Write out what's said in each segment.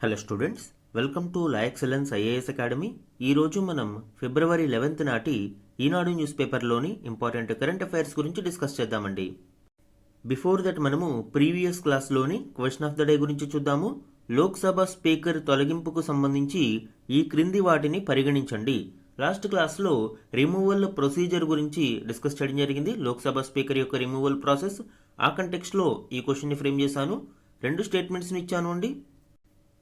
Hello students, welcome to La Excellence IAS academy. ఈరోజు మనం February 11 నాటి ఈనాడు న్యూస్ పేపర్లోని ఇంపార్టెంట్ కరెంట్ అఫైర్స్ గురించి డిస్కస్ చేద్దామండి. బిఫోర్ దట్ మనము ప్రీవియస్ క్లాస్లోని క్వశ్చన్ ఆఫ్ ద డే గురించి చూద్దాము. లోక్సభ స్పీకర్ తొలగింపుకు సంబంధించి ఈ క్రింది వాటిని పరిగణించండి. లాస్ట్ క్లాస్లో రిమూవల్ ప్రొసీజర్ గురించి డిస్కస్ చేయడం జరిగింది, లోక్సభ స్పీకర్ యొక్క రిమూవల్ ప్రాసెస్. ఆ కంటెక్స్ట్లో ఈ క్వశ్చన్ని ఫ్రేమ్ చేశాను. 2 స్టేట్మెంట్స్ని ఇచ్చాను అండి.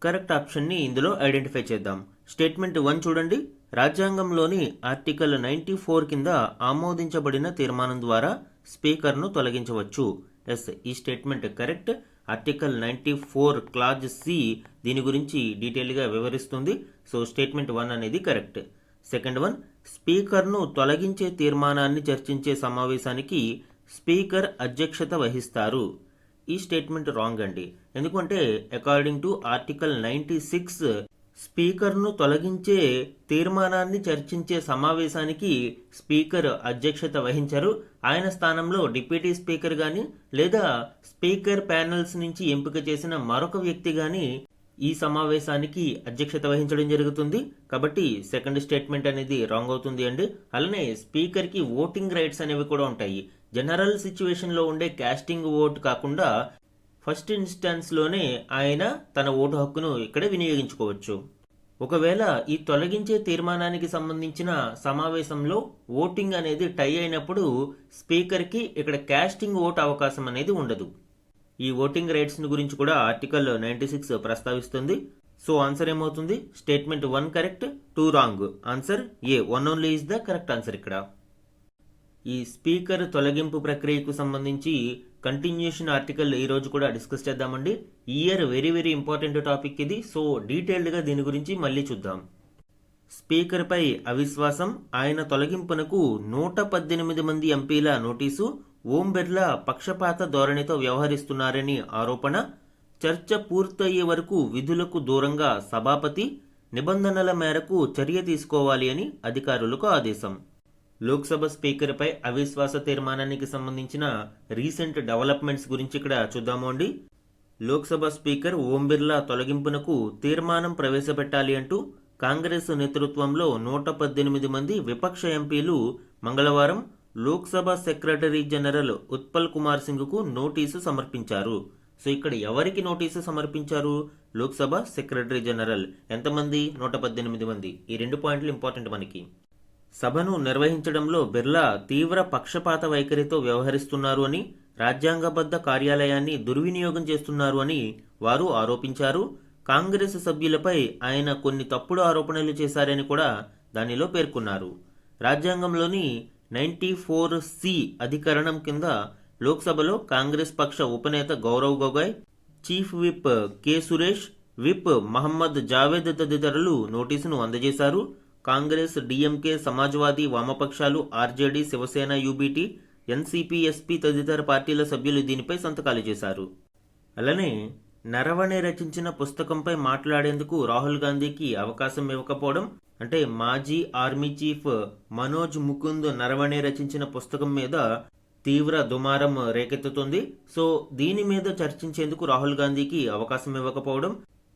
కరెక్ట్ ఆప్షన్ని ఇందులో ఐడెంటిఫై చేద్దాం. స్టేట్మెంట్ 1 చూడండి. రాజ్యాంగంలోని ఆర్టికల్ 94 కింద ఆమోదించబడిన తీర్మానం ద్వారా స్పీకర్ను తొలగించవచ్చు. ఎస్, ఈ statement correct. Article 94 clause C దీని గురించి డీటెయిల్గా వివరిస్తుంది. సో స్టేట్మెంట్ 1 అనేది కరెక్ట్. సెకండ్ వన్, స్పీకర్ను తొలగించే తీర్మానాన్ని చర్చించే సమావేశానికి స్పీకర్ అధ్యక్షత వహిస్తారు. ఈ స్టేట్మెంట్ రాంగ్ అండి. ఎందుకంటే అకార్డింగ్ టు ఆర్టికల్ 96 స్పీకర్ను తొలగించే తీర్మానాన్ని చర్చించే సమావేశానికి స్పీకర్ అధ్యక్షత వహించరు. ఆయన స్థానంలో డిప్యూటీ స్పీకర్ కానీ లేదా స్పీకర్ ప్యానెల్స్ నుంచి ఎంపిక చేసిన మరొక వ్యక్తి కానీ ఈ సమావేశానికి అధ్యక్షత వహించడం జరుగుతుంది. కాబట్టి సెకండ్ స్టేట్మెంట్ అనేది రాంగ్ అవుతుంది అండి. అలానే స్పీకర్కి ఓటింగ్ రైట్స్ అనేవి కూడా ఉంటాయి. జనరల్ సిచ్యువేషన్లో ఉండే కాస్టింగ్ ఓట్ కాకుండా ఫస్ట్ ఇన్స్టాన్స్లోనే ఆయన తన ఓటు హక్కును ఇక్కడ వినియోగించుకోవచ్చు. ఒకవేళ ఈ తొలగించే తీర్మానానికి సంబంధించిన సమావేశంలో ఓటింగ్ అనేది టై అయినప్పుడు స్పీకర్కి ఇక్కడ కాస్టింగ్ ఓట్ అవకాశం అనేది ఉండదు. ఈ ఓటింగ్ రైట్స్ గురించి కూడా ఆర్టికల్ 96 ప్రస్తావిస్తుంది. సో ఆన్సర్ ఏమవుతుంది? Statement 1 correct, 2 wrong. Answer A, 1 only is the correct answer ఇక్కడ. ఈ స్పీకర్ తొలగింపు ప్రక్రియకు సంబంధించి కంటిన్యూషన్ ఆర్టికల్ ఈ రోజు కూడా డిస్కస్ చేద్దామండి. ఈ year very very important topic ఇది. సో డీటెయిల్డ్గా దీని గురించి మళ్ళీ చూద్దాం. స్పీకర్పై అవిశ్వాసం, ఆయన తొలగింపునకు 118 మంది ఎంపీల నోటీసు, ఓం బిర్లా పక్షపాత ధోరణితో వ్యవహరిస్తున్నారని ఆరోపణ, చర్చ పూర్తయ్యే వరకు విధులకు దూరంగా సభాపతి, నిబంధనల మేరకు చర్య తీసుకోవాలి అని అధికారులకు ఆదేశం. లోక్సభ స్పీకర్పై అవిశ్వాస తీర్మానానికి సంబంధించిన రీసెంట్ డెవలప్మెంట్స్ గురించి ఇక్కడ చూద్దాము అండి. లోక్సభ స్పీకర్ ఓం బిర్లా తొలగింపునకు తీర్మానం ప్రవేశపెట్టాలి అంటూ కాంగ్రెస్ నేతృత్వంలో 118 మంది విపక్ష ఎంపీలు మంగళవారం లోక్సభ సెక్రటరీ జనరల్ ఉత్పల్ కుమార్ సింగ్కు నోటీసు సమర్పించారు. సో ఇక్కడ ఎవరికి నోటీసు సమర్పించారు? Lok Sabha secretary general. ఎంతమంది? 118 మంది. ఈ 2 పాయింట్లు ఇంపార్టెంట్ మనకి. సభను నిర్వహించడంలో బిర్లా తీవ్ర పక్షపాత వైఖరితో వ్యవహరిస్తున్నారు అని, రాజ్యాంగబద్ధ కార్యాలయాన్ని దుర్వినియోగం చేస్తున్నారు అని వారు ఆరోపించారు. కాంగ్రెస్ సభ్యులపై ఆయన కొన్ని తప్పుడు ఆరోపణలు చేశారని కూడా దానిలో పేర్కొన్నారు. రాజ్యాంగంలోని 94C అధికరణం కింద లోక్సభలో కాంగ్రెస్ పక్ష ఉపనేత Gaurav Gogoi, chief whip K Suresh, whip Mohammed Javed తదితరులు నోటీసును అందజేశారు. కాంగ్రెస్, డిఎంకే, సమాజ్వాదీ, వామపక్షాలు, ఆర్జేడీ, శివసేన, యూబీటీ, ఎన్సీపీ, ఎస్పీ తదితర పార్టీల సభ్యులు దీనిపై సంతకాలు చేశారు. అలానే నరవణే రచించిన పుస్తకంపై మాట్లాడేందుకు రాహుల్ గాంధీకి అవకాశం ఇవ్వకపోవడం, అంటే మాజీ ఆర్మీ చీఫ్ మనోజ్ ముకుంద్ నరవణే రచించిన పుస్తకం మీద తీవ్ర దుమారం రేకెత్తుతుంది. సో దీని మీద చర్చించేందుకు రాహుల్ గాంధీకి అవకాశం ఇవ్వకపోవడం,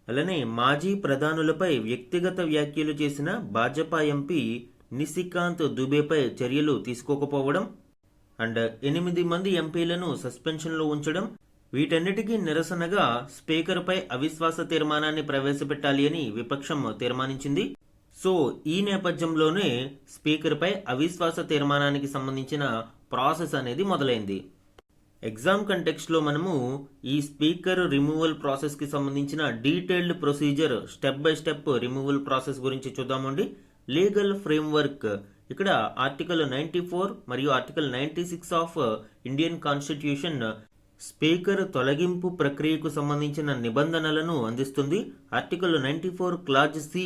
అలానే మాజీ ప్రధానులపై వ్యక్తిగత వ్యాఖ్యలు చేసిన భాజపా ఎంపీ నిశికాంత్ దుబేపై చర్యలు తీసుకోకపోవడం అండ్ 8 మంది ఎంపీలను సస్పెన్షన్లో ఉంచడం, వీటన్నిటికీ నిరసనగా స్పీకర్పై అవిశ్వాస తీర్మానాన్ని ప్రవేశపెట్టాలి అని విపక్షం తీర్మానించింది. సో ఈ నేపథ్యంలోనే స్పీకర్పై అవిశ్వాస తీర్మానానికి సంబంధించిన ప్రాసెస్ అనేది మొదలైంది. ఎగ్జామ్ కంటెక్స్ట్లో మనము ఈ స్పీకర్ రిమూవల్ ప్రాసెస్కి సంబంధించిన detailed procedure, step by step removal process గురించి చూద్దామండి. లీగల్ ఫ్రేమ్వర్క్, ఇక్కడ ఆర్టికల్ 94 మరియు article 96 of Indian constitution speaker తొలగింపు ప్రక్రియకు సంబంధించిన నిబంధనలను అందిస్తుంది. Article 94 clause C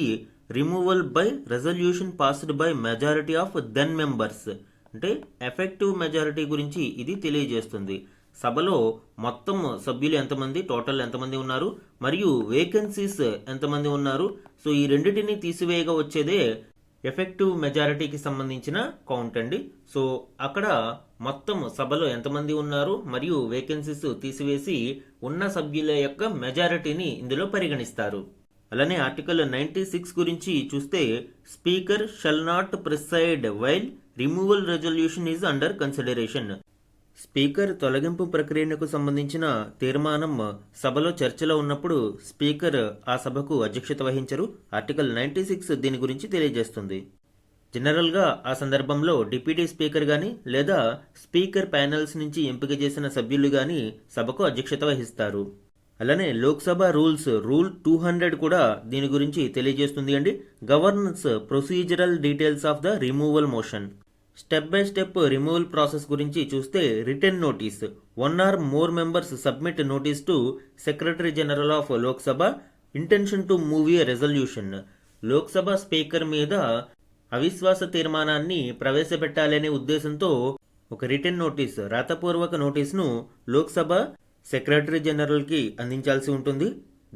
removal by resolution passed by majority of then members, అంటే ఎఫెక్టివ్ మెజారిటీ గురించి ఇది తెలియజేస్తుంది. సభలో మొత్తం సభ్యులు ఎంతమంది, టోటల్ ఎంతమంది ఉన్నారు, మరియు వేకెన్సీస్ ఎంతమంది ఉన్నారు. సో ఈ రెండింటిని తీసివేయగా వచ్చేదే ఎఫెక్టివ్ మెజారిటీకి సంబంధించిన కౌంట్ అండి. సో అక్కడ మొత్తం సభలో ఎంతమంది ఉన్నారు మరియు వేకెన్సీస్ తీసివేసి ఉన్న సభ్యుల యొక్క మెజారిటీని ఇందులో పరిగణిస్తారు. అలానే ఆర్టికల్ 96 గురించి చూస్తే speaker shall not preside while removal resolution is under consideration. Speaker తొలగింపు ప్రక్రియకు సంబంధించిన తీర్మానం సభలో చర్చలో ఉన్నప్పుడు స్పీకర్ ఆ సభకు అధ్యక్షత వహించరు. ఆర్టికల్ 96 దీని గురించి తెలియజేస్తుంది. జనరల్గా ఆ సందర్భంలో డిప్యూటీ స్పీకర్ గాని లేదా స్పీకర్ ప్యానెల్స్ నుంచి ఎంపిక చేసిన సభ్యులు గాని సభకు అధ్యక్షత వహిస్తారు. అలానే లోక్సభ రూల్ 200 కూడా దీని గురించి తెలియజేస్తుంది అండి. Governance procedural details of the removal motion. Step by step removal process గురించి చూస్తే written notice 1 or more members submit notice to secretary general of Lok Sabha intention to move a resolution. Lok Sabha speaker మీద అవిశ్వాస తీర్మానాన్ని ప్రవేశపెట్టాలనే ఉద్దేశంతో ఒక రిటెన్ నోటీస్ రాతపూర్వక నోటీసును Lok Sabha secretary జనరల్కి అందించాల్సి ఉంటుంది.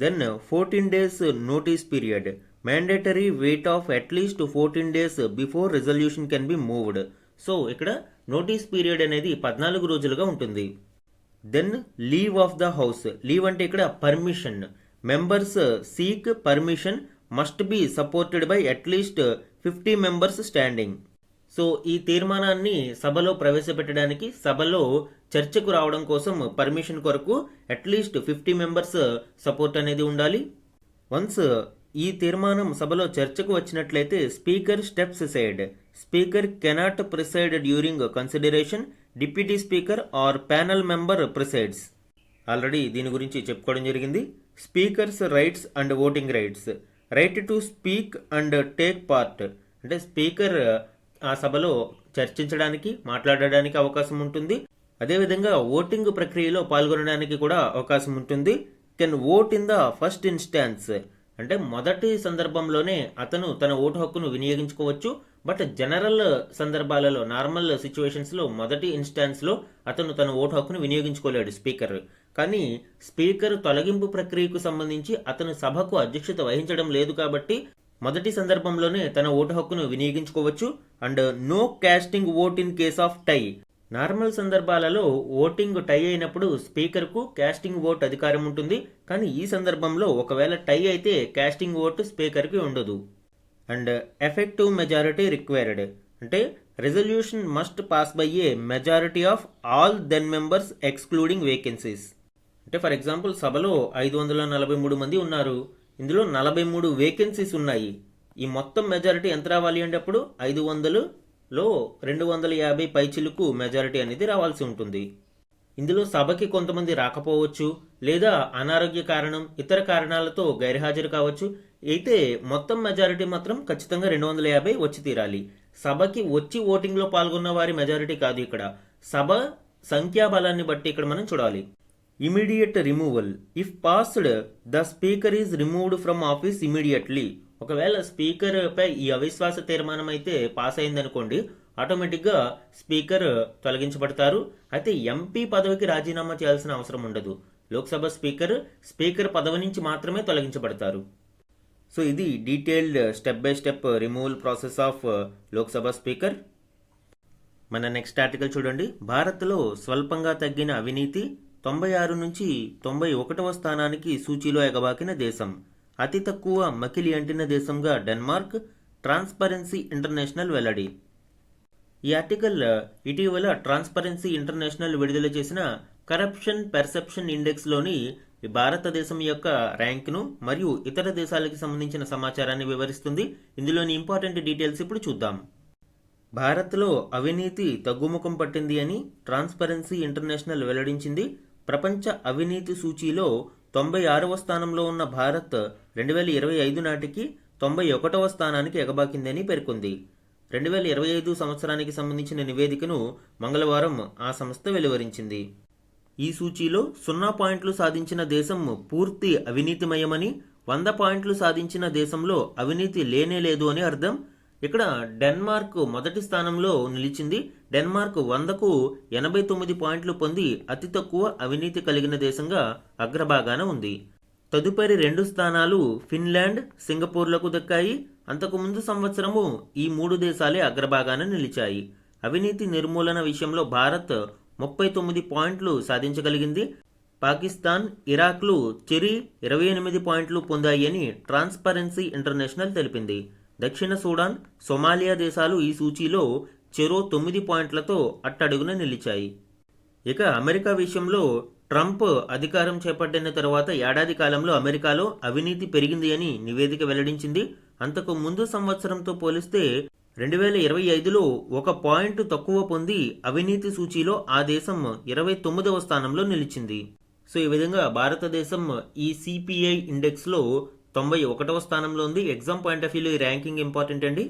Then 14 days notice period. Mandatory wait of at least 14 days before resolution can be moved. So ఇక్కడ నోటీస్ పీరియడ్ అనేది 14 రోజులుగా ఉంటుంది. Then leave of the house. Leave అంటే ఇక్కడ permission. Members seek permission must be supported by at least 50 members standing. So ఈ తీర్మానాన్ని సభలో ప్రవేశపెట్టడానికి సభలో చర్చకు రావడం కోసం పర్మిషన్ కొరకు అట్లీస్ట్ 50 members సపోర్ట్ అనేది ఉండాలి. వన్స్ ఈ తీర్మానం సభలో చర్చకు వచ్చినట్లయితే speaker steps aside. Speaker cannot preside during consideration. Deputy speaker or panel member presides. Already దీని గురించి చెప్పుకోవడం జరిగింది. Speaker's rights and voting rights. Right to speak and take part అంటే స్పీకర్ ఆ సభలో చర్చించడానికి మాట్లాడడానికి అవకాశం ఉంటుంది. అదేవిధంగా ఓటింగ్ ప్రక్రియలో పాల్గొనడానికి కూడా అవకాశం ఉంటుంది. Can vote in the first instance అంటే మొదటి సందర్భంలోనే అతను తన ఓటు హక్కును వినియోగించుకోవచ్చు. బట్ జనరల్ సందర్భాలలో నార్మల్ సిచ్యువేషన్స్ లో మొదటి ఇన్స్టాన్స్ లో అతను తన ఓటు హక్కును వినియోగించుకోలేడు స్పీకర్. కానీ స్పీకర్ తొలగింపు ప్రక్రియకు సంబంధించి అతను సభకు అధ్యక్షత వహించడం లేదు కాబట్టి మొదటి సందర్భంలోనే తన ఓటు హక్కును వినియోగించుకోవచ్చు. And no casting vote in case of tie. Normal సందర్భాలలో ఓటింగ్ టై అయినప్పుడు స్పీకర్ కు కాస్టింగ్ ఓట్ అధికారం ఉంటుంది. కానీ ఈ సందర్భంలో ఒకవేళ టై అయితే కాస్టింగ్ ఓట్ స్పీకర్ కి ఉండదు. అండ్ ఎఫెక్టివ్ మెజారిటీ రిక్వైర్డ్ అంటే resolution must pass by a majority of all then members excluding vacancies. అంటే ఫర్ ఎగ్జాంపుల్ సభలో 543 మంది ఉన్నారు. ఇందులో 43 వేకెన్సీస్ ఉన్నాయి. ఈ మొత్తం మెజారిటీ ఎంత రావాలి అంటే అప్పుడు 500లో 250 పైచిలుకు మెజారిటీ అనేది రావాల్సి ఉంటుంది. ఇందులో సభకి కొంతమంది రాకపోవచ్చు, లేదా అనారోగ్య కారణం ఇతర కారణాలతో గైర్హాజరు కావచ్చు. అయితే మొత్తం మెజారిటీ మాత్రం ఖచ్చితంగా 250 వచ్చి తీరాలి. సభకి వచ్చి ఓటింగ్ లో పాల్గొన్న వారి మెజారిటీ కాదు, ఇక్కడ సభ సంఖ్యాబలాన్ని బట్టి ఇక్కడ మనం చూడాలి. Immediate removal. If passed the speaker is removed from office immediately. ఒకవేళ స్పీకర్ పై ఈ అవిశ్వాస తీర్మానం అయితే పాస్ అయిందనుకోండి, ఆటోమేటిక్ గా స్పీకర్ తొలగించబడతారు. అయితే ఎంపీ పదవికి రాజీనామా చేయాల్సిన అవసరం ఉండదు. లోక్సభ స్పీకర్ పదవి నుంచి మాత్రమే తొలగించబడతారు. సో ఇది detailed step by step removal process of Lok Sabha speaker. మన నెక్స్ట్ ఆర్టికల్ చూడండి. భారత్లో స్వల్పంగా తగ్గిన అవినీతి 96 నుంచి 91వ స్థానానికి సూచీలో ఎగబాకిన దేశం. అతి తక్కువ మకిలి అంటిన దేశంగా డెన్మార్క్. ట్రాన్స్పరెన్సీ ఇంటర్నేషనల్ వెల్లడి. ఈ ఆర్టికల్ ఇటీవల ట్రాన్స్పరెన్సీ ఇంటర్నేషనల్ విడుదల చేసిన కరప్షన్ పెర్సెప్షన్ ఇండెక్స్ లోని భారతదేశం యొక్క ర్యాంక్ను మరియు ఇతర దేశాలకు సంబంధించిన సమాచారాన్ని వివరిస్తుంది. ఇందులోని ఇంపార్టెంట్ డీటెయిల్స్ ఇప్పుడు చూద్దాం. భారత్లో అవినీతి తగ్గుముఖం పట్టింది అని ట్రాన్స్పరెన్సీ ఇంటర్నేషనల్ వెల్లడించింది. ప్రపంచ అవినీతి సూచీలో 96వ స్థానంలో ఉన్న భారత్ 2025 నాటికి 91వ స్థానానికి ఎగబాకిందని పేర్కొంది. 2025 సంవత్సరానికి సంబంధించిన నివేదికను మంగళవారం ఆ సంస్థ వెలువరించింది. ఈ సూచీలో 0 పాయింట్లు సాధించిన దేశం పూర్తి అవినీతిమయమని, 100 పాయింట్లు సాధించిన దేశంలో అవినీతి లేనేలేదు అని అర్థం. ఇక్కడ డెన్మార్క్ మొదటి స్థానంలో నిలిచింది. డెన్మార్క్ 100కు 89 పాయింట్లు పొంది అతి తక్కువ అవినీతి కలిగిన దేశంగా అగ్రభాగాన ఉంది. తదుపరి 2 స్థానాలు ఫిన్లాండ్, సింగపూర్లకు దక్కాయి. అంతకుముందు సంవత్సరము ఈ 3 దేశాలే అగ్రభాగాన నిలిచాయి. అవినీతి నిర్మూలన విషయంలో భారత్ 39 పాయింట్లు సాధించగలిగింది. పాకిస్తాన్, ఇరాక్లు చెరి 28 పాయింట్లు పొందాయి అని ట్రాన్స్పరెన్సీ ఇంటర్నేషనల్ తెలిపింది. దక్షిణ సూడాన్, సొమాలియా దేశాలు ఈ సూచీలో చెరో 9 పాయింట్లతో అట్టడుగున నిలిచాయి. ఇక అమెరికా విషయంలో ట్రంప్ అధికారం చేపట్టిన తర్వాత ఏడాది కాలంలో అమెరికాలో అవినీతి పెరిగింది అని నివేదిక వెల్లడించింది. అంతకు ముందు సంవత్సరంతో పోలిస్తే 2025లో 1 పాయింట్ తక్కువ పొంది అవినీతి సూచీలో ఆ దేశం 29వ స్థానంలో నిలిచింది. సో ఈ విధంగా భారతదేశం ఈ సిపిఐ ఇండెక్స్లో 91వ స్థానంలో ఉంది. ఎగ్జామ్ పాయింట్ ఆఫ్ వ్యూలో ఈ ర్యాంకింగ్ ఇంపార్టెంట్ అండి.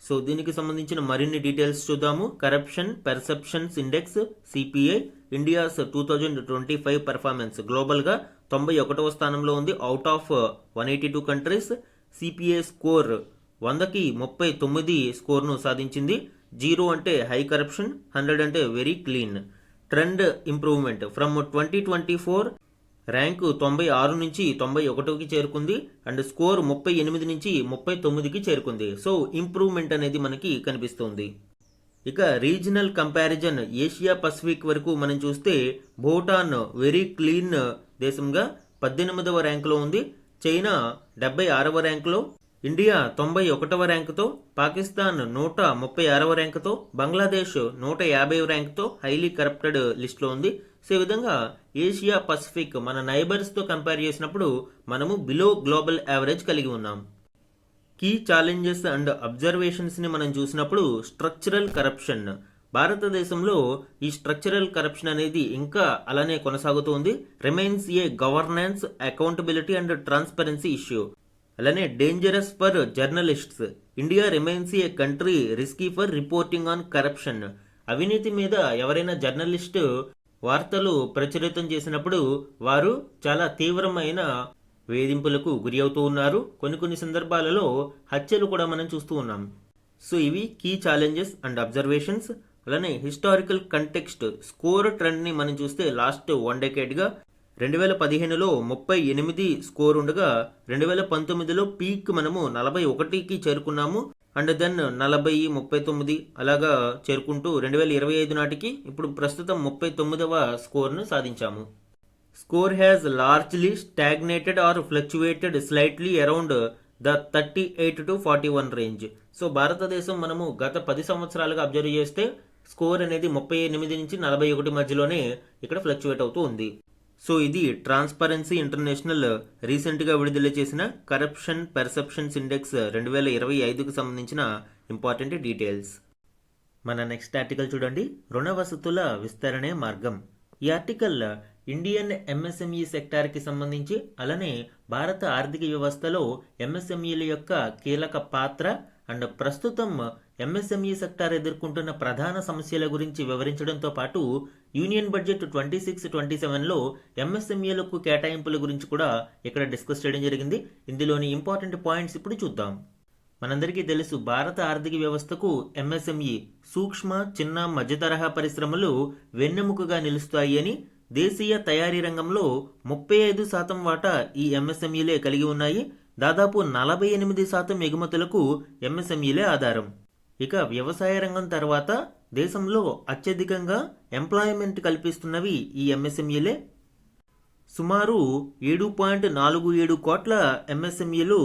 సో దీనికి సంబంధించిన మరిన్ని డీటెయిల్స్ చూద్దాము. Corruption perceptions index CPI India's 2025 performance గ్లోబల్గా 91వ స్థానంలో ఉంది. Out of 182 countries CPI score 100కి 39 స్కోర్ను సాధించింది. 0 అంటే హై కరప్షన్, 100 అంటే very clean. Trend improvement from 2024 rank 96 నుంచి 91కి చేరుకుంది అండ్ స్కోర్ 38 నుంచి 39కి చేరుకుంది. సో ఇంప్రూవ్మెంట్ అనేది మనకి కనిపిస్తుంది. ఇక రీజనల్ కంపారిజన్ ఏషియా పసిఫిక్ వరకు మనం చూస్తే భూటాన్ వెరీ క్లీన్ దేశంగా 18వ ర్యాంకులో ఉంది. చైనా 76వ ర్యాంకులో, ఇండియా 91వ ర్యాంకుతో, పాకిస్తాన్ 136వ ర్యాంకుతో, బంగ్లాదేశ్ 150వ ర్యాంకుతో హైలీ కరప్టెడ్ లిస్ట్లో ఉంది. సో ఈ విధంగా ఏషియా పసిఫిక్ మన నైబర్స్తో కంపేర్ చేసినప్పుడు మనము బిలో గ్లోబల్ యావరేజ్ కలిగి ఉన్నాం. కీ ఛాలెంజెస్ అండ్ అబ్జర్వేషన్స్ని మనం చూసినప్పుడు స్ట్రక్చరల్ కరప్షన్, భారతదేశంలో ఈ స్ట్రక్చరల్ కరప్షన్ అనేది ఇంకా అలానే కొనసాగుతోంది. Remains a governance, accountability and transparency issue. అలానే dangerous for journalists, India remains a country risky for reporting on corruption. అవినీతి మీద ఎవరైనా జర్నలిస్ట్ వార్తలు ప్రచురితం చేసినప్పుడు వారు చాలా తీవ్రమైన వేధింపులకు గురి అవుతూ ఉన్నారు. కొన్ని సందర్భాలలో హత్యలు కూడా మనం చూస్తూ ఉన్నాం. సో ఇవి కీ ఛాలెంజెస్ అండ్ అబ్జర్వేషన్స్. అలానే హిస్టారికల్ కంటెక్స్ట్ స్కోర్ ట్రెండ్ని మనం చూస్తే లాస్ట్ 1 డెకేడ్గా 2015లో 38 స్కోర్ ఉండగా 2019లో పీక్ మనము 41కి చేరుకున్నాము. అండ్ దెన్ 40, 39 అలాగా చేరుకుంటూ 2025 నాటికి ఇప్పుడు ప్రస్తుతం 39వ స్కోర్ను సాధించాము. Score has largely stagnated or fluctuated slightly around the 38 to 41 range. So భారతదేశం మనము గత 10 సంవత్సరాలుగా అబ్జర్వ్ చేస్తే స్కోర్ అనేది 38 నుంచి 41 మధ్యలోనే ఇక్కడ ఫ్లక్చువేట్ అవుతూ ఉంది. సో ఇది ట్రాన్స్పరెన్సీ ఇంటర్నేషనల్ రీసెంట్గా విడుదల చేసిన కరప్షన్ పర్సెప్షన్స్ ఇండెక్స్ 2025కు సంబంధించిన ఇంపార్టెంట్ డీటెయిల్స్. మన నెక్స్ట్ ఆర్టికల్ చూడండి, రుణ వసతుల విస్తరణే మార్గం. ఈ ఆర్టికల్ ఇండియన్ ఎంఎస్ఎంఈ సెక్టార్కి సంబంధించి అలానే భారత ఆర్థిక వ్యవస్థలో ఎంఎస్ఎంఈల యొక్క కీలక పాత్ర అండ్ ప్రస్తుతం ఎంఎస్ఎంఈ సెక్టార్ ఎదుర్కొంటున్న ప్రధాన సమస్యల గురించి వివరించడంతో పాటు యూనియన్ బడ్జెట్ 26-27లో ఎంఎస్ఎంఈలకు కేటాయింపుల గురించి కూడా ఇక్కడ డిస్కస్ చేయడం జరిగింది. ఇందులోని ఇంపార్టెంట్ పాయింట్స్ ఇప్పుడు చూద్దాం. మనందరికీ తెలుసు, భారత ఆర్థిక వ్యవస్థకు ఎంఎస్ఎంఈ సూక్ష్మ, చిన్న, మధ్యతరహా పరిశ్రమలు వెన్నెముకగా నిలుస్తాయి అని, దేశీయ తయారీ రంగంలో 35% వాటా ఈ ఎంఎస్ఎంఈలే కలిగి ఉన్నాయి. దాదాపు 48% ఎగుమతులకు ఎంఎస్ఎంఈలే ఆధారం. ఇక వ్యవసాయ రంగం తర్వాత దేశంలో అత్యధికంగా ఎంప్లాయ్మెంట్ కల్పిస్తున్నవి ఈ ఎంఎస్ఎంఈలే. సుమారు 7.47 కోట్ల ఎంఎస్ఎంఈలు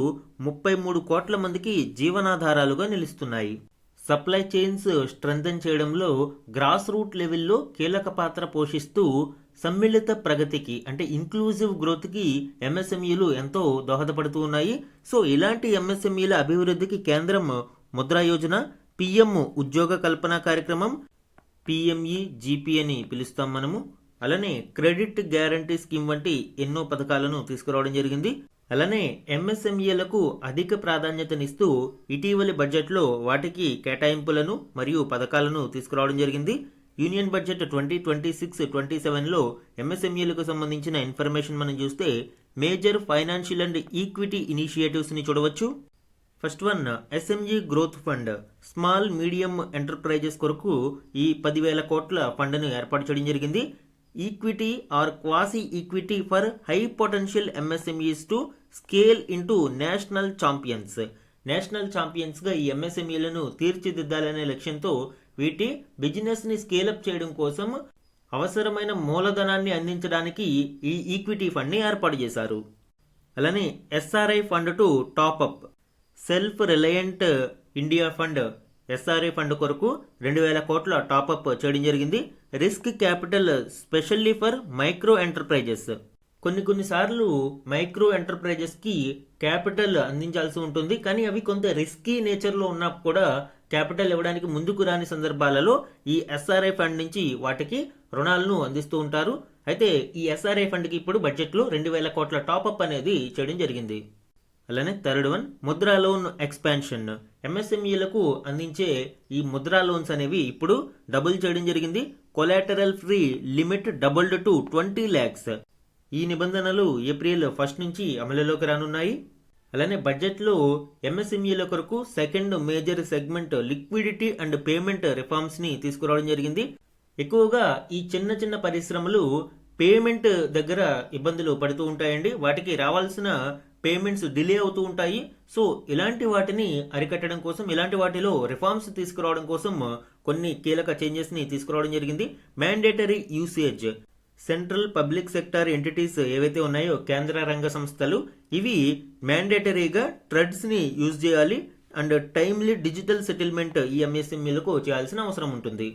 33 కోట్ల మందికి జీవనాధారాలుగా నిలుస్తున్నాయి. సప్లై చైన్స్ స్ట్రెంథెన్ చేయడంలో గ్రాస్ రూట్ లెవెల్లో కీలక పాత్ర పోషిస్తూ సమ్మిళిత ప్రగతికి అంటే ఇంక్లూజివ్ గ్రోత్కి ఎంఎస్ఎంఈలు ఎంతో దోహదపడుతూ ఉన్నాయి. సో ఇలాంటి ఎంఎస్ఎంఈల అభివృద్ధికి కేంద్రం ముద్రా యోజన, పిఎం ఉద్యోగ కల్పన కార్యక్రమం, పిఎంఈ జీపీ అని పిలుస్తాం మనము, అలానే క్రెడిట్ గ్యారంటీ స్కీమ్ వంటి ఎన్నో పథకాలను తీసుకురావడం జరిగింది. అలానే ఎంఎస్ఎంఈలకు అధిక ప్రాధాన్యతనిస్తూ ఇటీవలి బడ్జెట్లో వాటికి కేటాయింపులను మరియు పథకాలను తీసుకురావడం జరిగింది. యూనియన్ బడ్జెట్ 2026-27లో ఎంఎస్ఎంఈలకు సంబంధించిన ఇన్ఫర్మేషన్ మనం చూస్తే మేజర్ ఫైనాన్షియల్ అండ్ ఈక్విటీ ఇనిషియేటివ్స్ని చూడవచ్చు. First one, SME growth fund small medium enterprises కొరకు ఈ 10,000 కోట్ల ఫండ్ను ఏర్పాటు చేయడం జరిగింది. Equity or quasi equity for high potential MSMEs to scale into national champions. National ఛాంపియన్స్గా ఈ ఎంఎస్ఎంఈలను తీర్చిదిద్దాలనే లక్ష్యంతో వీటి బిజినెస్ని స్కేలప్ చేయడం కోసం అవసరమైన మూలధనాన్ని అందించడానికి ఈ ఈక్విటీ ఫండ్ని ఏర్పాటు చేశారు. అలానే SRI fund to top up self reliant India fund SRI fund కొరకు 2,000 కోట్ల టాప్అప్ చేయడం జరిగింది. Risk capital specially for micro enterprises. కొన్నిసార్లు మైక్రో ఎంటర్ప్రైజెస్కి క్యాపిటల్ అందించాల్సి ఉంటుంది, కానీ అవి కొంత రిస్కీ నేచర్లో ఉన్నా కూడా క్యాపిటల్ ఇవ్వడానికి ముందుకు రాని సందర్భాలలో ఈ ఎస్ఆర్ఐ ఫండ్ నుంచి వాటికి రుణాలను అందిస్తూ ఉంటారు. అయితే ఈ ఎస్ఆర్ఐ ఫండ్కి ఇప్పుడు బడ్జెట్లో 2,000 కోట్ల టాప్అప్ అనేది చేయడం జరిగింది. అలానే third one Mudra loan expansion. ఎంఎస్ఎంఈలకు అందించే ఈ ముద్రా లోన్స్ అనేవి ఇప్పుడు డబుల్ చేయడం జరిగింది. Collateral free limit doubled to 20 lakhs. ఈ నిబంధనలు ఏప్రిల్ 1 నుంచి అమలులోకి రానున్నాయి. అలానే బడ్జెట్లో ఎంఎస్ఎంఈల కొరకు second major segment liquidity and payment reforms ని తీసుకురావడం జరిగింది. ఎక్కువగా ఈ చిన్న పరిశ్రమలు పేమెంట్ దగ్గర ఇబ్బందులు పడుతూ ఉంటాయండి. వాటికి రావాల్సిన పేమెంట్స్ డిలే అవుతూ ఉంటాయి. సో ఇలాంటి వాటిని అరికట్టడం కోసం, ఇలాంటి వాటిలో రిఫార్మ్స్ తీసుకురావడం కోసం కొన్ని కీలక చేంజెస్ ని తీసుకురావడం జరిగింది. Mandatory usage central public sector entities ఏవైతే ఉన్నాయో కేంద్ర రంగ సంస్థలు, ఇవి మ్యాండేటరీగా ట్రెడ్స్ ని యూజ్ చేయాలి అండ్ టైమ్లీ డిజిటల్ సెటిల్మెంట్ ఈ ఎంఎస్ఎంఈలకు చేయాల్సిన అవసరం ఉంటుంది.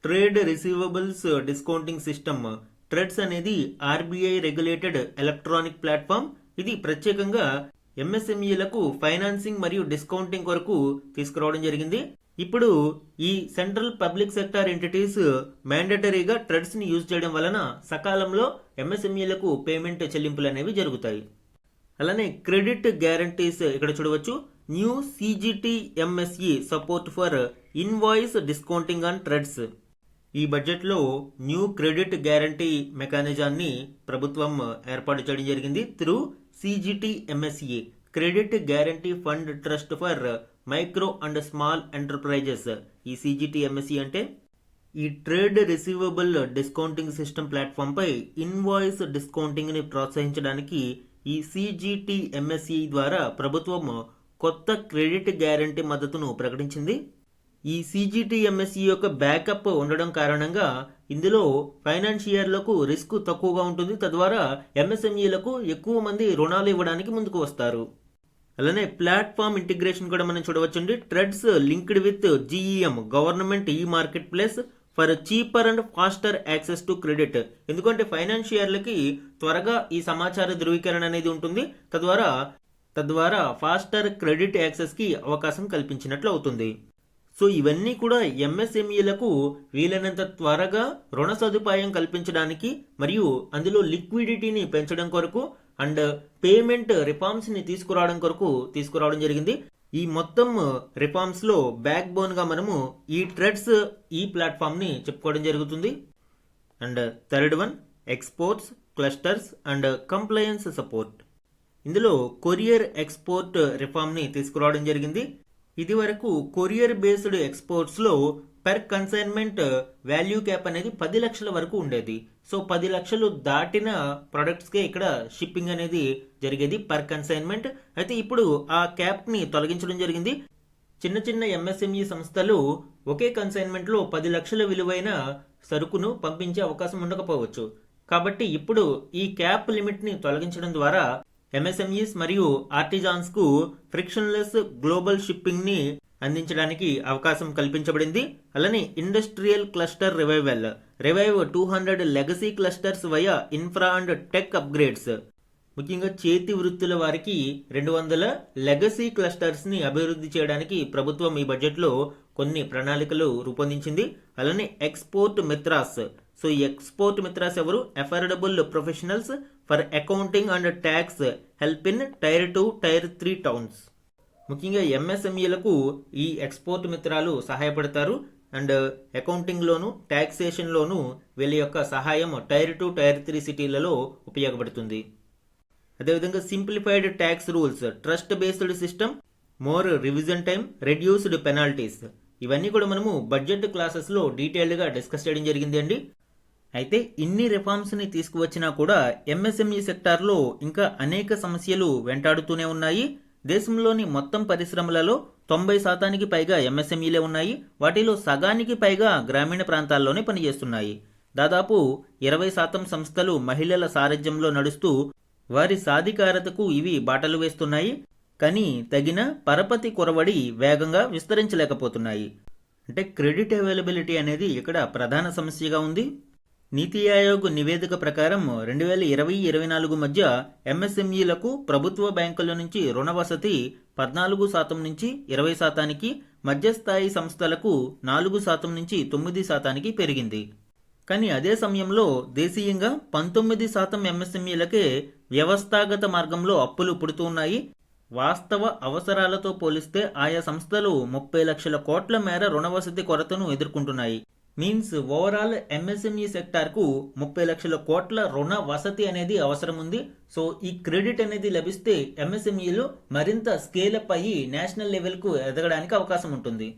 Trade receivables discounting system TReDS అనేది ఆర్బీఐ రెగ్యులేటెడ్ ఎలక్ట్రానిక్ ప్లాట్ఫామ్. ఇది ప్రత్యేకంగా ఎంఎస్ఎంఈలకు ఫైనాన్సింగ్ మరియు డిస్కౌంటింగ్ కొరకు తీసుకురావడం జరిగింది. ఇప్పుడు ఈ సెంట్రల్ పబ్లిక్ సెక్టార్ ఎంటిటీస్ మ్యాండేటరీగా ట్రెడ్స్ ని యూజ్ చేయడం వలన సకాలంలో ఎంఎస్ఎంఈలకు పేమెంట్ చెల్లింపులు అనేవి జరుగుతాయి. అలానే క్రెడిట్ గ్యారంటీస్ ఇక్కడ చూడవచ్చు. New CGTMSE support for invoice discounting on TReDS. ఈ బడ్జెట్లో న్యూ క్రెడిట్ గ్యారంటీ మెకానిజాన్ని ప్రభుత్వం ఏర్పాటు చేయడం జరిగింది. Through CGTMSE credit guarantee fund trust for micro and small enterprises. ఈ సిజిటిఎంఎస్ఈ అంటే ఈ trade receivable discounting system platform పై ఇన్వాయిస్ డిస్కౌంటింగ్ ని ప్రోత్సహించడానికి ఈ సిజిటిఎంఎస్ఈ ద్వారా ప్రభుత్వం కొత్త క్రెడిట్ గ్యారంటీ మద్దతును ప్రకటించింది. ఈ సిజిటిఎంఎస్ఈ యొక్క బ్యాకప్ ఉండడం కారణంగా ఇందులో ఫైనాన్షియర్లకు రిస్క్ తక్కువగా ఉంటుంది. తద్వారా ఎంఎస్ఎంఈలకు ఎక్కువ మంది రుణాలు ఇవ్వడానికి ముందుకు వస్తారు. అలానే ప్లాట్ఫామ్ ఇంటిగ్రేషన్ కూడా మనం చూడవచ్చండి. TReDS linked with GeM government e marketplace for cheaper and faster access to credit. ఎందుకంటే ఫైనాన్షియర్లకి త్వరగా ఈ సమాచార ధృవీకరణ అనేది ఉంటుంది. తద్వారా ఫాస్టర్ క్రెడిట్ యాక్సెస్ కి అవకాశం కల్పించినట్లు అవుతుంది. సో ఇవన్నీ కూడా ఎంఎస్ఎంఈలకు వీలైనంత త్వరగా రుణ సదుపాయం కల్పించడానికి మరియు అందులో లిక్విడిటీని పెంచడం కొరకు అండ్ పేమెంట్ రిఫార్మ్స్ ని తీసుకురావడం జరిగింది. ఈ మొత్తం రిఫార్మ్స్ లో బ్యాక్ బోన్ గా మనము ఈ ట్రెడ్స్ ఈ ప్లాట్ఫామ్ ని చెప్పుకోవడం జరుగుతుంది. And third one exports clusters and compliance support. ఇందులో కొరియర్ ఎక్స్పోర్ట్ రిఫార్మ్ ని తీసుకురావడం జరిగింది. ఇది వరకు కొరియర్ బేస్డ్ ఎక్స్పోర్ట్స్ లో పెర్ కన్సైన్మెంట్ వాల్యూ క్యాప్ అనేది 10 లక్షల వరకు ఉండేది. సో 10 లక్షలు దాటిన ప్రొడక్ట్స్ కే ఇక్కడ షిప్పింగ్ అనేది జరిగేది పర్ కన్సైన్మెంట్. అయితే ఇప్పుడు ఆ క్యాప్ ని తొలగించడం జరిగింది. చిన్న ఎంఎస్ఎంఈ సంస్థలు ఒకే కన్సైన్మెంట్ లో 10 లక్షల విలువైన సరుకును పంపించే అవకాశం ఉండకపోవచ్చు. కాబట్టి ఇప్పుడు ఈ క్యాప్ లిమిట్ ని తొలగించడం ద్వారా ఎంఎస్ఎంఈస్ మరియు ఆర్టిజాన్స్ కు ఫ్రిక్షన్లెస్ గ్లోబల్ షిప్పింగ్ ని అందించడానికి అవకాశం కల్పించబడింది. అలానే industrial cluster revive 200 legacy clusters via infra and tech upgrades. ముఖ్యంగా చేతి వృత్తుల వారికి 200 లెగసీ క్లస్టర్స్ ని అభివృద్ధి చేయడానికి ప్రభుత్వం ఈ బడ్జెట్ లో కొన్ని ప్రణాళికలు రూపొందించింది. అలానే ఎక్స్పోర్ట్ మిత్రాస్. సో ఈ ఎక్స్పోర్ట్ మిత్రాస్ ఎవరు? Affordable professionals for accounting and tax help in tier 2, tier 3 towns. ముఖ్యంగా ఎంఎస్ఎంఈలకు ఈ ఎక్స్పోర్ట్ మిత్రాలు సహాయపడతారు అండ్ అకౌంటింగ్ లోను ట్యాక్సేషన్ లోను వీళ్ళ యొక్క సహాయం టైర్ 2, టైర్ 3 సిటీలలో ఉపయోగపడుతుంది. అదేవిధంగా simplified tax rules, trust based system, more revision time, reduced penalties. ఇవన్నీ కూడా మనము బడ్జెట్ క్లాసెస్ లో డీటెయిల్డ్ గా డిస్కస్ చేయడం జరిగింది అండి. అయితే ఇన్ని రిఫార్మ్స్ ని తీసుకువచ్చినా కూడా ఎంఎస్ఎంఈ సెక్టార్ లో ఇంకా అనేక సమస్యలు వెంటాడుతూనే ఉన్నాయి. దేశంలోని మొత్తం పరిశ్రమలలో 90% పైగా ఎంఎస్ఎంఈలే ఉన్నాయి. వాటిలో సగానికి పైగా గ్రామీణ ప్రాంతాల్లోనే పనిచేస్తున్నాయి. దాదాపు 20% సంస్థలు మహిళల సారథ్యంలో నడుస్తూ వారి సాధికారతకు ఇవి బాటలు వేస్తున్నాయి. కానీ తగిన పరపతి కొరవడి వేగంగా విస్తరించలేకపోతున్నాయి. అంటే క్రెడిట్ అవైలబిలిటీ అనేది ఇక్కడ ప్రధాన సమస్యగా ఉంది. నీతి ఆయోగ్ నివేదిక ప్రకారం 2020-24 మధ్య ఎంఎస్ఎంఈలకు ప్రభుత్వ బ్యాంకుల నుంచి రుణ వసతి 14% నుంచి 20%కి, మధ్యస్థాయి సంస్థలకు 4% నుంచి 9%కి పెరిగింది. కానీ అదే సమయంలో దేశీయంగా 19% ఎంఎస్ఎంఈలకే వ్యవస్థాగత మార్గంలో అప్పులు పుడుతున్నాయి. వాస్తవ అవసరాలతో పోలిస్తే ఆయా సంస్థలు 30 లక్షల కోట్ల మేర రుణ వసతి కొరతను ఎదుర్కొంటున్నాయి. మీన్స్ ఓవరాల్ ఎంఎస్ఎంఈ సెక్టార్కు 30 లక్షల కోట్ల రుణ వసతి అనేది అవసరం ఉంది. సో ఈ క్రెడిట్ అనేది లభిస్తే ఎంఎస్ఎంఈలు మరింత స్కేలప్ అయ్యి నేషనల్ లెవెల్కు ఎదగడానికి అవకాశం ఉంటుంది.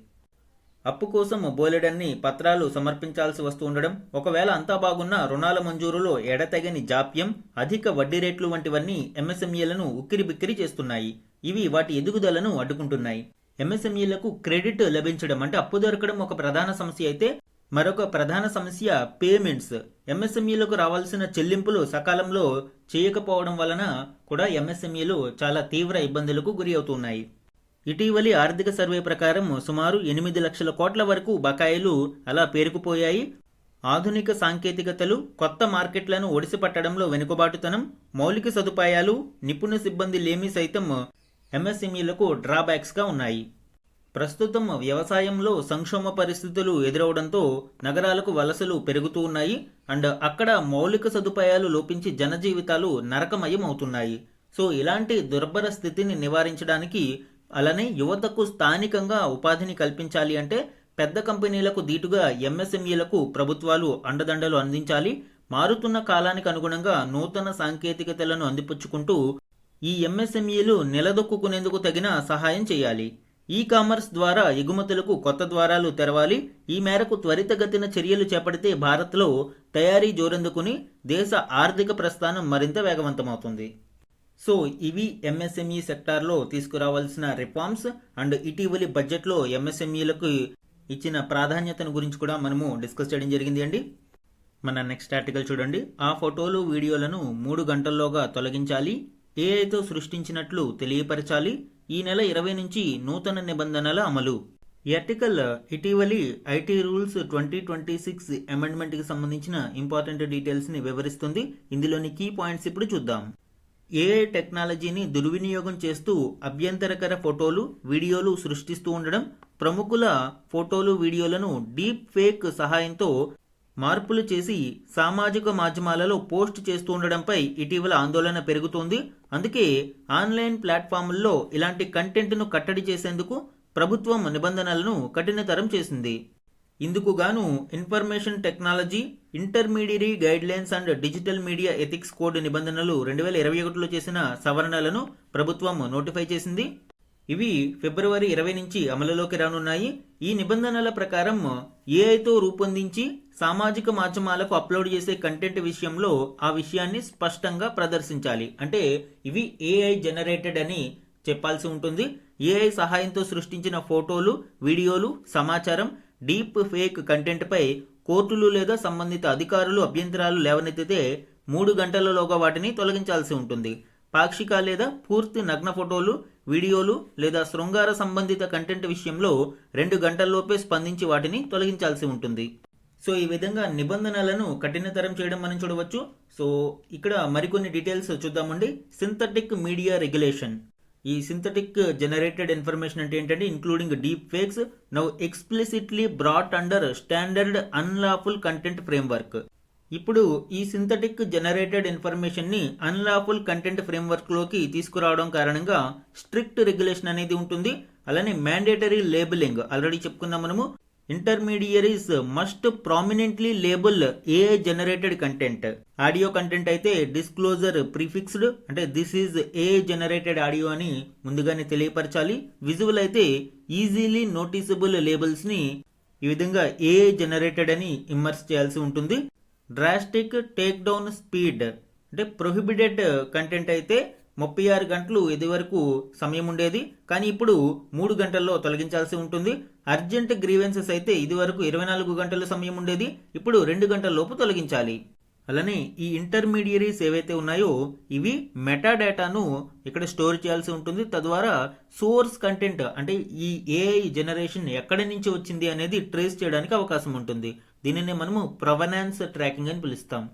అప్పు కోసం బోలెడన్ని పత్రాలు సమర్పించాల్సి వస్తూ ఉండడం, ఒకవేళ అంతా బాగున్నా రుణాల మంజూరులో ఎడతెగని జాప్యం, అధిక వడ్డీ రేట్లు వంటివన్నీ ఎంఎస్ఎంఈలను ఉక్కిరిబిక్కిరి చేస్తున్నాయి. ఇవి వాటి ఎదుగుదలను అడ్డుకుంటున్నాయి. ఎంఎస్ఎంఈలకు క్రెడిట్ లభించడం అంటే అప్పు దొరకడం ఒక ప్రధాన సమస్య అయితే, మరొక ప్రధాన సమస్య పేమెంట్స్. ఎంఎస్ఎంఈలకు రావాల్సిన చెల్లింపులు సకాలంలో చేయకపోవడం వలన కూడా ఎంఎస్ఎంఈలు చాలా తీవ్ర ఇబ్బందులకు గురి అవుతున్నాయి. ఇటీవలి ఆర్థిక సర్వే ప్రకారం సుమారు 8 లక్షల కోట్ల వరకు బకాయిలు అలా పేరుకుపోయాయి. ఆధునిక సాంకేతికతలు, కొత్త మార్కెట్లను ఒడిసిపట్టడంలో వెనుకబాటుతనం, మౌలిక సదుపాయాలు, నిపుణ సిబ్బంది లేమి సైతం ఎంఎస్ఎంఈలకు డ్రాబ్యాక్స్గా ఉన్నాయి. ప్రస్తుతం వ్యవసాయంలో సంక్షోభ పరిస్థితులు ఎదురవడంతో నగరాలకు వలసలు పెరుగుతూ ఉన్నాయి. అండ్ అక్కడ మౌలిక సదుపాయాలు లోపించి జనజీవితాలు నరకమయం అవుతున్నాయి. సో ఇలాంటి దుర్భర స్థితిని నివారించడానికి, అలానే యువతకు స్థానికంగా ఉపాధిని కల్పించాలి అంటే పెద్ద కంపెనీలకు దీటుగా ఎంఎస్ఎంఈలకు ప్రభుత్వాలు అండదండలు అందించాలి. మారుతున్న కాలానికి అనుగుణంగా నూతన సాంకేతికతలను అందిపుచ్చుకుంటూ ఈ ఎంఎస్ఎంఈలు నిలదొక్కునేందుకు తగిన సహాయం చేయాలి. ఈ కామర్స్ ద్వారా ఎగుమతులకు కొత్త ద్వారాలు తెరవాలి. ఈ మేరకు త్వరితగతిన చర్యలు చేపడితే భారత్లో తయారీ జోరందుకుని దేశ ఆర్థిక ప్రస్థానం మరింత వేగవంతమవుతుంది. సో ఇవి ఎంఎస్ఎంఈ సెక్టార్లో తీసుకురావాల్సిన రిఫార్మ్స్ అండ్ ఇటీవలి బడ్జెట్లో ఎంఎస్ఎంఈలకు ఇచ్చిన ప్రాధాన్యతను గురించి కూడా మనము డిస్కస్ చేయడం జరిగింది అండి. మన నెక్స్ట్ ఆర్టికల్ చూడండి. ఆ ఫోటోలు, వీడియోలను 3 గంటల్లోగా తొలగించాలి, ఏఐతో సృష్టించినట్లు తెలియపరచాలి. ఈ నెల 20 నుంచి నూతన నిబంధనల అమలు. ఈ ఆర్టికల్ ఇటీవలి ఐటీ రూల్స్ 2026 అమెండ్మెంట్కి సంబంధించిన ఇంపార్టెంట్ డీటెయిల్స్ని వివరిస్తుంది. ఇందులోని కీ పాయింట్స్ ఇప్పుడు చూద్దాం. ఏఐ టెక్నాలజీని దుర్వినియోగం చేస్తూ అభ్యంతరకర ఫోటోలు, వీడియోలు సృష్టిస్తూ ఉండడం, ప్రముఖుల ఫోటోలు, వీడియోలను డీప్ ఫేక్ సహాయంతో మార్పులు చేసి సామాజిక మాధ్యమాలలో పోస్ట్ చేస్తూ ఉండడంపై ఇటీవల ఆందోళన పెరుగుతోంది. అందుకే ఆన్లైన్ ప్లాట్ఫామ్ల్లో ఇలాంటి కంటెంట్ను కట్టడి చేసేందుకు ప్రభుత్వం నిబంధనలను కఠినతరం చేసింది. ఇందుకు గాను information technology intermediary guidelines and digital media ethics code నిబంధనలు 2021లో చేసిన సవరణలను ప్రభుత్వం నోటిఫై చేసింది. ఇవి ఫిబ్రవరి 20 నుంచి అమలులోకి రానున్నాయి. ఈ నిబంధనల ప్రకారం ఏఐతో రూపొందించి సామాజిక మాధ్యమాలకు అప్లోడ్ చేసే కంటెంట్ విషయంలో ఆ విషయాన్ని స్పష్టంగా ప్రదర్శించాలి. అంటే ఇవి ఏఐ జనరేటెడ్ అని చెప్పాల్సి ఉంటుంది. ఏఐ సహాయంతో సృష్టించిన ఫోటోలు, వీడియోలు, సమాచారం, డీప్ ఫేక్ కంటెంట్పై కోర్టులు లేదా సంబంధిత అధికారులు అభ్యంతరాలు లేవనెత్తితే 3 గంటలలోగా వాటిని తొలగించాల్సి ఉంటుంది. పాక్షిక లేదా పూర్తి నగ్న ఫోటోలు, వీడియోలు లేదా శృంగార సంబంధిత కంటెంట్ విషయంలో 2 గంటల్లోపే స్పందించి వాటిని తొలగించాల్సి ఉంటుంది. సో ఈ విధంగా నిబంధనలను కఠినతరం చేయడం మనం చూడవచ్చు. సో ఇక్కడ మరికొన్ని డీటెయిల్స్ చూద్దామండి. Synthetic media regulation. ఈ సింథటిక్ జనరేటెడ్ ఇన్ఫర్మేషన్ అంటే ఏంటంటే including deep fakes now explicitly brought under standard unlawful content framework. ఇప్పుడు ఈ సింథటిక్ జనరేటెడ్ ఇన్ఫర్మేషన్ ని అన్లాఫుల్ కంటెంట్ ఫ్రేమ్వర్క్ లోకి తీసుకురావడం కారణంగా స్ట్రిక్ట్ రెగ్యులేషన్ అనేది ఉంటుంది. అలానే మ్యాండేటరీ లేబులింగ్ ఆల్రెడీ చెప్పుకున్నాం మనము. Intermediaries must prominently label AI generated content. Audio content అయితే డిస్క్లోజర్ ప్రిఫిక్స్డ్, అంటే this is AI generated audio అని ముందుగానే తెలియపరచాలి. విజువల్ అయితే ఈజీలీ నోటీసబుల్ లేబుల్స్ ని ఈ విధంగా ఏఐ జనరేటెడ్ అని ఇమ్మర్స్ చేయాల్సి ఉంటుంది. డ్రాస్టిక్ టేక్ డౌన్ స్పీడ్, అంటే ప్రొహిబిటెడ్ కంటెంట్ అయితే 36 గంటలు ఇదివరకు సమయం ఉండేది, కానీ ఇప్పుడు 3 గంటల్లో తొలగించాల్సి ఉంటుంది. అర్జెంట్ గ్రీవెన్సెస్ అయితే ఇదివరకు 24 గంటల సమయం ఉండేది, ఇప్పుడు 2 గంటల లోపు తొలగించాలి. అలానే ఈ ఇంటర్మీడియరీస్ ఏవైతే ఉన్నాయో ఇవి మెటా డేటాను ఇక్కడ స్టోర్ చేయాల్సి ఉంటుంది. తద్వారా సోర్స్ కంటెంట్ అంటే ఈ ఏఐ జనరేషన్ ఎక్కడి నుంచి వచ్చింది అనేది ట్రేస్ చేయడానికి అవకాశం ఉంటుంది. దీనినే మనము ప్రొవెనాన్స్ ట్రాకింగ్ అని పిలుస్తాం.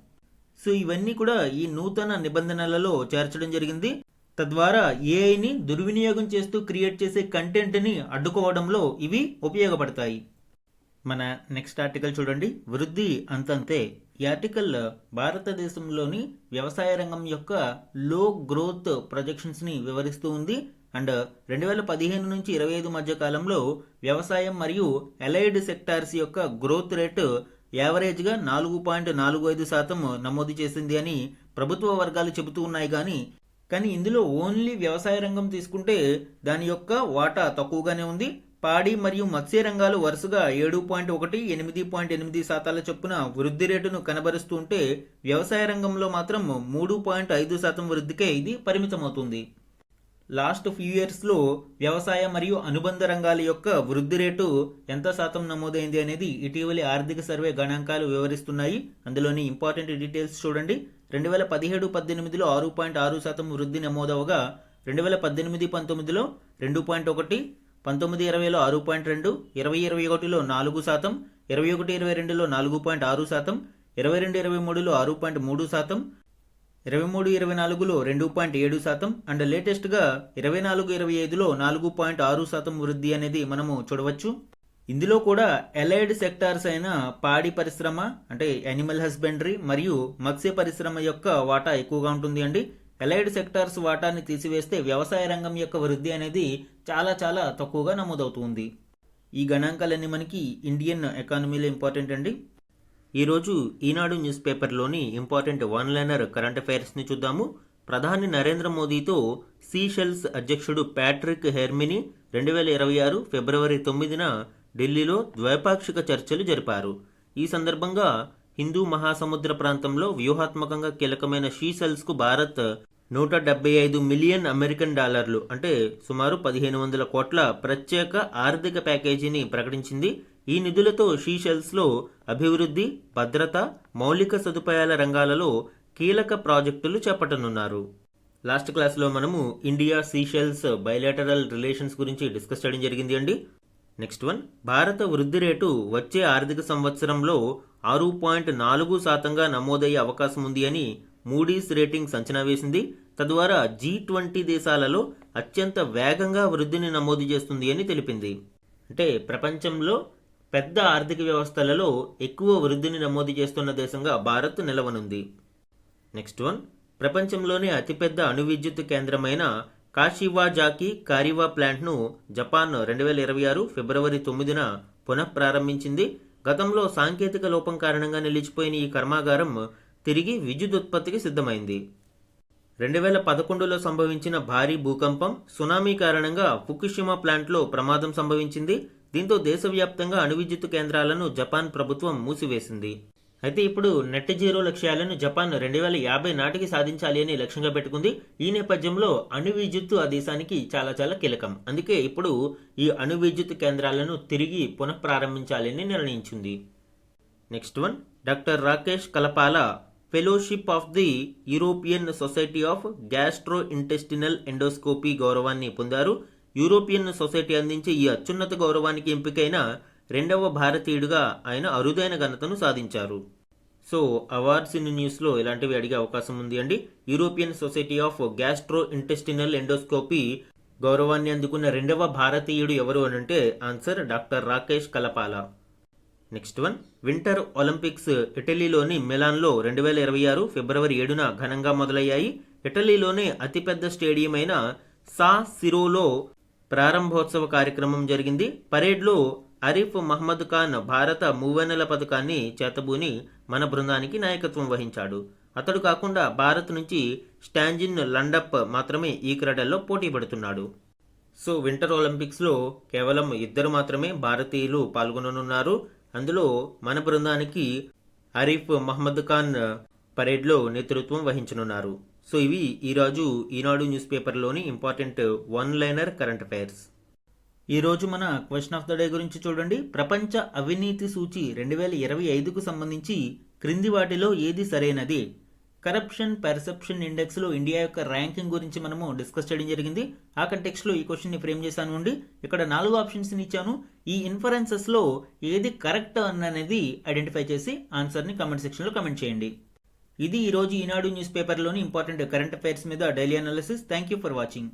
సో ఇవన్నీ కూడా ఈ నూతన నిబంధనలలో చేర్చడం జరిగింది. తద్వారా ఏఐని దుర్వినియోగం చేస్తూ క్రియేట్ చేసే కంటెంట్ని అడ్డుకోవడంలో ఇవి ఉపయోగపడతాయి. మన నెక్స్ట్ ఆర్టికల్ చూడండి, వృద్ధి అంతంతే. ఈ ఆర్టికల్ భారతదేశంలోని వ్యవసాయ రంగం యొక్క లో గ్రోత్ ప్రొజెక్షన్స్ని వివరిస్తూ ఉంది. అండ్ 2015 నుంచి 25 మధ్య కాలంలో వ్యవసాయం మరియు అలైడ్ సెక్టార్స్ యొక్క గ్రోత్ రేటు యావరేజ్గా 4.45% నమోదు చేసింది అని ప్రభుత్వ వర్గాలు చెబుతూ ఉన్నాయి. కానీ ఇందులో ఓన్లీ వ్యవసాయ రంగం తీసుకుంటే దాని యొక్క వాటా తక్కువగానే ఉంది. పాడి మరియు మత్స్య రంగాలు వరుసగా 7.1, 8.8% చొప్పున వృద్ధి రేటును కనబరుస్తూ ఉంటే వ్యవసాయ రంగంలో మాత్రం 3.5% వృద్ధికే ఇది పరిమితమవుతుంది. లాస్ట్ ఫ్యూ ఇయర్స్లో వ్యవసాయ మరియు అనుబంధ రంగాల యొక్క వృద్ధి రేటు ఎంత శాతం నమోదైంది అనేది ఇటీవలి ఆర్థిక సర్వే గణాంకాలు వివరిస్తున్నాయి. అందులోని ఇంపార్టెంట్ డీటెయిల్స్ చూడండి. 2017-18లో 6.6% వృద్ధి నమోదవగా 2018-19లో 2.1, 19-20లో 6.2, 20-21లో 4%, 21-22లో 4.6%, 22-23లో 6.3%, 23-24లో 2.7% అండ్ లేటెస్ట్గా 24-25లో 4.6% వృద్ధి అనేది మనము చూడవచ్చు. ఇందులో కూడా అలైడ్ సెక్టార్స్ అయిన పాడి పరిశ్రమ అంటే యానిమల్ హస్బెండరీ మరియు మత్స్య పరిశ్రమ యొక్క వాటా ఎక్కువగా ఉంటుంది అండి. అలైడ్ సెక్టార్స్ వాటాని తీసివేస్తే వ్యవసాయ రంగం యొక్క వృద్ధి అనేది చాలా చాలా తక్కువగా నమోదవుతుంది. ఈ గణాంకాలన్నీ మనకి ఇండియన్ ఎకానమీలో ఇంపార్టెంట్ అండి. ఈరోజు ఈనాడు న్యూస్ పేపర్లోని ఇంపార్టెంట్ వన్ లైనర్ కరెంట్ అఫైర్స్ని చూద్దాము. ప్రధాని నరేంద్ర మోదీతో సీషెల్స్ అధ్యక్షుడు ప్యాట్రిక్ హెర్మినీ 2026 ఫిబ్రవరి 9న ఢిల్లీలో ద్వైపాక్షిక చర్చలు జరిపారు. ఈ సందర్భంగా హిందూ మహాసముద్ర ప్రాంతంలో వ్యూహాత్మకంగా కీలకమైన సీషెల్స్కు భారత్ $175 మిలియన్ అమెరికన్ డాలర్లు అంటే సుమారు 1500 కోట్ల ప్రత్యేక ఆర్థిక ప్యాకేజీని ప్రకటించింది. ఈ నిధులతో సీషెల్స్లో అభివృద్ధి, భద్రత, మౌలిక సదుపాయాల రంగాలలో కీలక ప్రాజెక్టులు చేపట్టనున్నారు. లాస్ట్ క్లాస్లో మనము ఇండియా సీషెల్స్ బైలాటరల్ రిలేషన్స్ గురించి డిస్కస్ చేయడం జరిగింది అండి. నెక్స్ట్ వన్, భారత వృద్ధి రేటు వచ్చే ఆర్థిక సంవత్సరంలో 6.4%గా నమోదయ్యే అవకాశం ఉంది అని మూడీస్ రేటింగ్స్ అంచనా వేసింది. తద్వారా G20 దేశాలలో అత్యంత వేగంగా వృద్ధిని నమోదు చేస్తుంది అని తెలిపింది. అంటే ప్రపంచంలో పెద్ద ఆర్థిక వ్యవస్థలలో ఎక్కువ వృద్ధిని నమోదు చేస్తున్న దేశంగా భారత్ నిలవనుంది. నెక్స్ట్ వన్, ప్రపంచంలోనే అతిపెద్ద అణు విద్యుత్ కేంద్రమైన కాషివాజాకి కారివా ప్లాంట్ను జపాన్ 2026 ఫిబ్రవరి 9న పునఃప్రారంభించింది. గతంలో సాంకేతిక లోపం కారణంగా నిలిచిపోయిన ఈ కర్మాగారం తిరిగి విద్యుత్ ఉత్పత్తికి సిద్ధమైంది. 2011లో సంభవించిన భారీ భూకంపం, సునామీ కారణంగా ఫుకుషిమా ప్లాంట్లో ప్రమాదం సంభవించింది. దీంతో దేశవ్యాప్తంగా అణు విద్యుత్ కేంద్రాలను జపాన్ ప్రభుత్వం మూసివేసింది. అయితే ఇప్పుడు నెట్ జీరో లక్ష్యాలను జపాన్ 2050 నాటికి సాధించాలి అని లక్ష్యంగా పెట్టుకుంది. ఈ నేపథ్యంలో అణు విద్యుత్తు ఆ దేశానికి చాలా చాలా కీలకం. అందుకే ఇప్పుడు ఈ అణు విద్యుత్ కేంద్రాలను తిరిగి పునఃప్రారంభించాలని నిర్ణయించింది. Next one, doctor Rakesh Kalapala fellowship of the European society of gastro intestinal endoscopy గౌరవాన్ని పొందారు. యూరోపియన్ సొసైటీ అందించే ఈ అత్యున్నత గౌరవానికి ఎంపికైన 2వ భారతీయుడిగా ఆయన అరుదైన ఘనతను సాధించారు. సో అవార్డ్స్ ఇన్ న్యూస్లో ఇలాంటివి అడిగే అవకాశం ఉంది అండి. European society of gastro intestinal endoscopy గౌరవాన్ని అందుకున్న 2వ భారతీయుడు ఎవరు అనంటే answer doctor Rakesh Kalapala. Next one, winter Olympics ఇటలీలోని మిలాన్లో 2026 ఫిబ్రవరి 7న ఘనంగా మొదలయ్యాయి. ఇటలీలోనే అతిపెద్ద స్టేడియం అయిన సా సిరోలో ప్రారంభోత్సవ కార్యక్రమం జరిగింది. పరేడ్లో అరిఫ్ మహ్మద్ ఖాన్ భారత మూవెన్నెల పథకాన్ని చేతబూని మన బృందానికి నాయకత్వం వహించాడు. అతడు కాకుండా భారత్ నుంచి స్టాంజిన్ లండప్ మాత్రమే ఈ క్రీడల్లో పోటీ పడుతున్నాడు. సో వింటర్ ఒలింపిక్స్లో కేవలం 2 మాత్రమే భారతీయులు పాల్గొననున్నారు. అందులో మన బృందానికి అరిఫ్ మహ్మద్ ఖాన్ పరేడ్లో నేతృత్వం వహించనున్నారు. సో ఇవి ఈరోజు ఈనాడు న్యూస్ పేపర్లోని important one liner current affairs. ఈరోజు మన క్వశ్చన్ ఆఫ్ ద డే గురించి చూడండి. ప్రపంచ అవినీతి సూచి 2025కు సంబంధించి క్రింది వాటిలో ఏది సరైనది? కరప్షన్ పర్సెప్షన్ ఇండెక్స్లో ఇండియా యొక్క ర్యాంకింగ్ గురించి మనము డిస్కస్ చేయడం జరిగింది. ఆ కంటెక్స్ట్లో ఈ క్వశ్చన్ని ఫ్రేమ్ చేశాను అండి. ఇక్కడ 4 ఆప్షన్స్ని ఇచ్చాను. ఈ ఇన్ఫరెన్సెస్లో ఏది కరెక్ట్ అనేది ఐడెంటిఫై చేసి ఆన్సర్ని కమెంట్ సెక్షన్లో కమెంట్ చేయండి. ఇది ఈరోజు ఈనాడు న్యూస్ పేపర్లోని ఇంపార్టెంట్ కరెంట్ అఫైర్స్ మీద daily analysis. Thank you for watching.